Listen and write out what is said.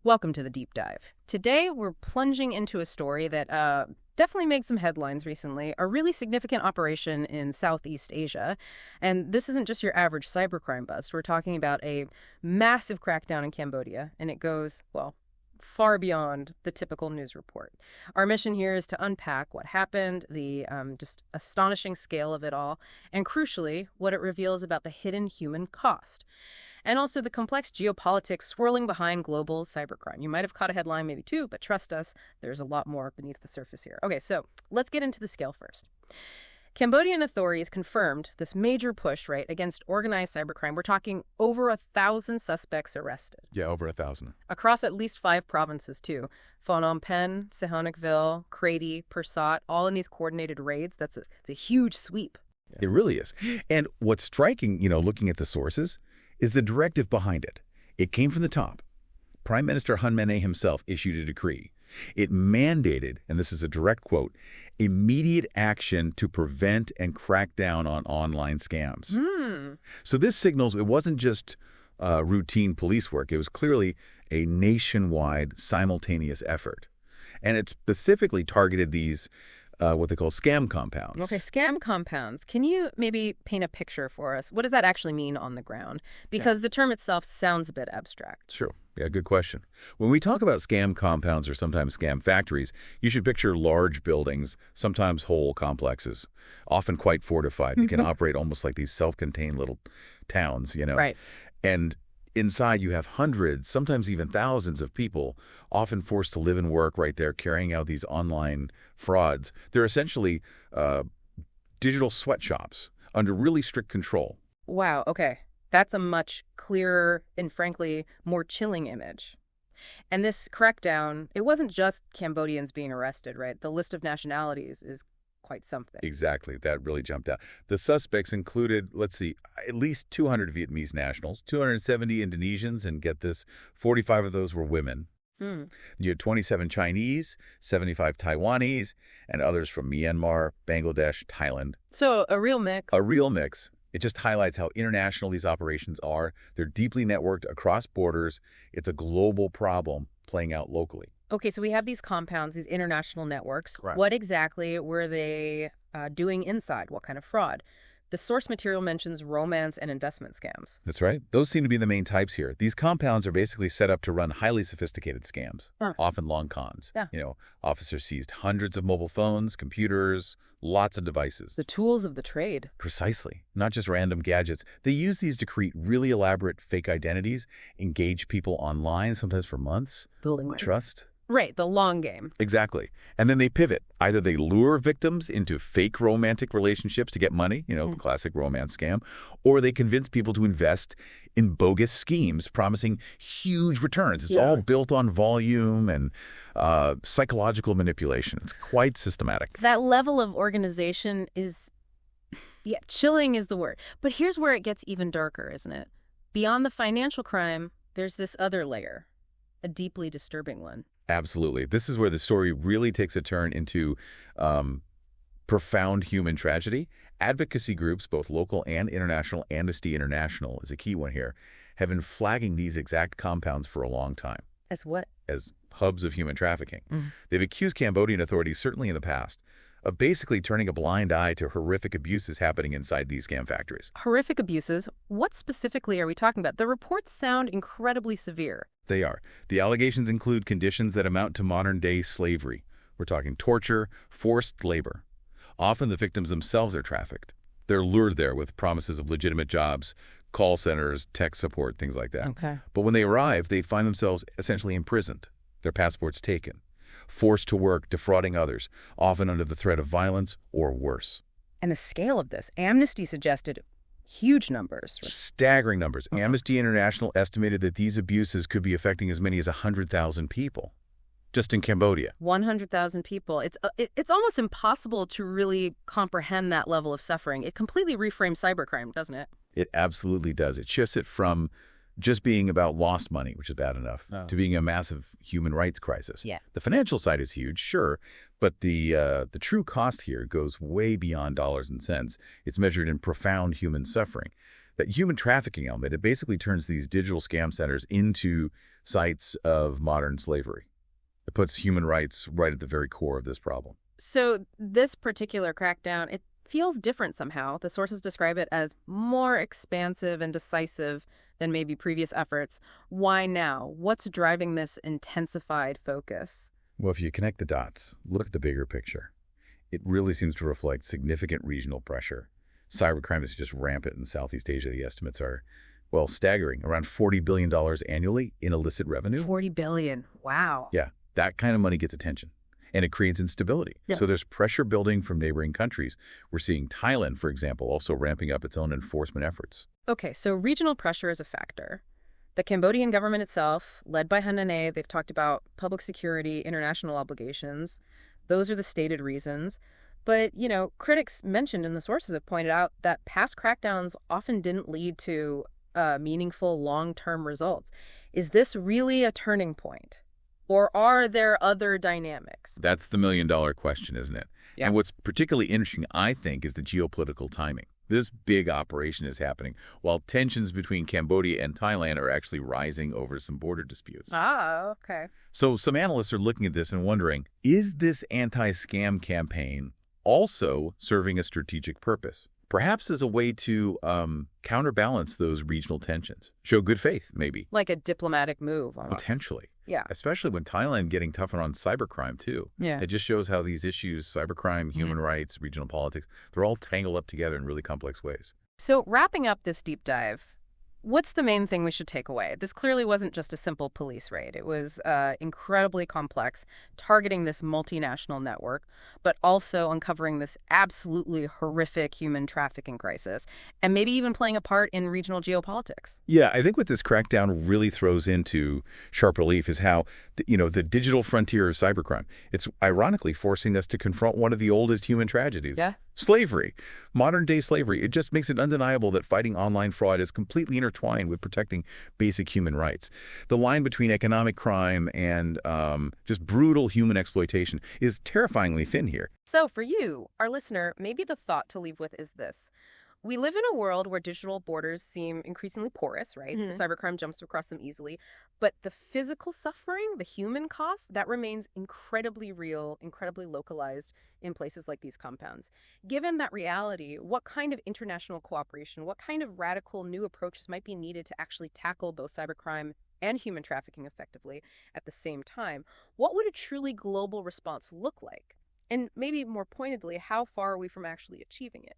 Welcome to the Deep Dive. Today, we're plunging into a story that definitely made some headlines recently, a really significant operation in Southeast Asia. And this isn't just your average cybercrime bust. We're talking about a massive crackdown in Cambodia, and it goes, well, far beyond the typical news report. Our mission here is to unpack what happened, the just astonishing scale of it all, and crucially, what it reveals about the hidden human cost. And also the complex geopolitics swirling behind global cybercrime. You might have caught a headline, maybe two, but trust us, there's a lot more beneath the surface here. Okay, so let's get into the scale first. Cambodian authorities confirmed this major push, right, against organized cybercrime. We're talking over 1,000 suspects arrested. Yeah, over 1,000. Across at least 5 provinces, too. Phnom Penh, Sihanoukville, Craty, Pursat, all in these coordinated raids. It's a huge sweep. Yeah. It really is. And what's striking, looking at the sources, is the directive behind it. It came from the top. Prime Minister Hun Manet himself issued a decree. It mandated, and this is a direct quote, immediate action to prevent and crack down on online scams. So this signals it wasn't just routine police work. It was clearly a nationwide, simultaneous effort. And it specifically targeted these what they call scam compounds. Okay, scam compounds. Can you maybe paint a picture for us? What does that actually mean on the ground? Because the term itself sounds a bit abstract. Sure. Yeah, good question. When we talk about scam compounds or sometimes scam factories, you should picture large buildings, sometimes whole complexes, often quite fortified. They can operate almost like these self-contained little towns, Right. And inside you have hundreds, sometimes even thousands of people, often forced to live and work right there, carrying out these online frauds. They're essentially digital sweatshops under really strict control. Wow, okay. That's a much clearer and, frankly, more chilling image. And this crackdown, it wasn't just Cambodians being arrested, right? The list of nationalities is quite something. Exactly. That really jumped out. The suspects included, let's see, at least 200 Vietnamese nationals, 270 Indonesians, and get this, 45 of those were women. You had 27 Chinese, 75 Taiwanese, and others from Myanmar, Bangladesh, Thailand. So a real mix. A real mix. It just highlights how international these operations are. They're deeply networked across borders. It's a global problem playing out locally. Okay, so we have these compounds, these international networks. Right. What exactly were they doing inside? What kind of fraud? The source material mentions romance and investment scams. That's right. Those seem to be the main types here. These compounds are basically set up to run highly sophisticated scams, often long cons. Yeah. Officers seized hundreds of mobile phones, computers, lots of devices. The tools of the trade. Precisely. Not just random gadgets. They use these to create really elaborate fake identities, engage people online, sometimes for months. Building trust. Right, the long game. Exactly. And then they pivot. Either they lure victims into fake romantic relationships to get money, the classic romance scam, or they convince people to invest in bogus schemes promising huge returns. It's all built on volume and psychological manipulation. It's quite systematic. That level of organization is, chilling is the word. But here's where it gets even darker, isn't it? Beyond the financial crime, there's this other layer, a deeply disturbing one. Absolutely. This is where the story really takes a turn into profound human tragedy. Advocacy groups, both local and international, Amnesty International is a key one here, have been flagging these exact compounds for a long time. As what? As hubs of human trafficking. They've accused Cambodian authorities, certainly in the past, of basically turning a blind eye to horrific abuses happening inside these scam factories. Horrific abuses? What specifically are we talking about? The reports sound incredibly severe. They are. The allegations include conditions that amount to modern-day slavery. We're talking torture, forced labor. Often the victims themselves are trafficked. They're lured there with promises of legitimate jobs, call centers, tech support, things like that. Okay. But when they arrive, they find themselves essentially imprisoned, their passports taken, forced to work defrauding others, often under the threat of violence or worse. And the scale of this, Amnesty suggested huge numbers. Staggering numbers. Amnesty International estimated that these abuses could be affecting as many as 100,000 people just in Cambodia. 100,000 people. It's almost impossible to really comprehend that level of suffering. It completely reframes cybercrime, doesn't it? It absolutely does. It shifts it from just being about lost money, which is bad enough, to being a massive human rights crisis. Yeah. The financial side is huge, sure, but the true cost here goes way beyond dollars and cents. It's measured in profound human suffering. That human trafficking element, it basically turns these digital scam centers into sites of modern slavery. It puts human rights right at the very core of this problem. So this particular crackdown, it feels different somehow. The sources describe it as more expansive and decisive than maybe previous efforts. Why now? What's driving this intensified focus? Well, if you connect the dots, look at the bigger picture. It really seems to reflect significant regional pressure. Cybercrime is just rampant in Southeast Asia. The estimates are, well, staggering. Around $40 billion annually in illicit revenue. 40 billion. Wow. Yeah, that kind of money gets attention. And it creates instability. Yeah. So there's pressure building from neighboring countries. We're seeing Thailand, for example, also ramping up its own enforcement efforts. Okay, so regional pressure is a factor. The Cambodian government itself, led by Hun Manet, they've talked about public security, international obligations. Those are the stated reasons. But, critics mentioned in the sources have pointed out that past crackdowns often didn't lead to meaningful long-term results. Is this really a turning point? Or are there other dynamics? That's the million-dollar question, isn't it? Yeah. And what's particularly interesting, I think, is the geopolitical timing. This big operation is happening while tensions between Cambodia and Thailand are actually rising over some border disputes. Ah, okay. So some analysts are looking at this and wondering, is this anti-scam campaign also serving a strategic purpose? Perhaps as a way to counterbalance those regional tensions. Show good faith, maybe. Like a diplomatic move. Potentially. Yeah. Especially when Thailand getting tougher on cybercrime, too. Yeah. It just shows how these issues, cybercrime, human rights, regional politics, they're all tangled up together in really complex ways. So wrapping up this deep dive, what's the main thing we should take away? This clearly wasn't just a simple police raid. It was incredibly complex, targeting this multinational network, but also uncovering this absolutely horrific human trafficking crisis, and maybe even playing a part in regional geopolitics. Yeah, I think what this crackdown really throws into sharp relief is how, the digital frontier of cybercrime, it's ironically forcing us to confront one of the oldest human tragedies. Yeah. Slavery, modern-day slavery. It just makes it undeniable that fighting online fraud is completely intertwined with protecting basic human rights. The line between economic crime and just brutal human exploitation is terrifyingly thin here. So for you, our listener, maybe the thought to leave with is this. We live in a world where digital borders seem increasingly porous, right? Cybercrime jumps across them easily. But the physical suffering, the human cost, that remains incredibly real, incredibly localized in places like these compounds. Given that reality, what kind of international cooperation, what kind of radical new approaches might be needed to actually tackle both cybercrime and human trafficking effectively at the same time? What would a truly global response look like? And maybe more pointedly, how far are we from actually achieving it?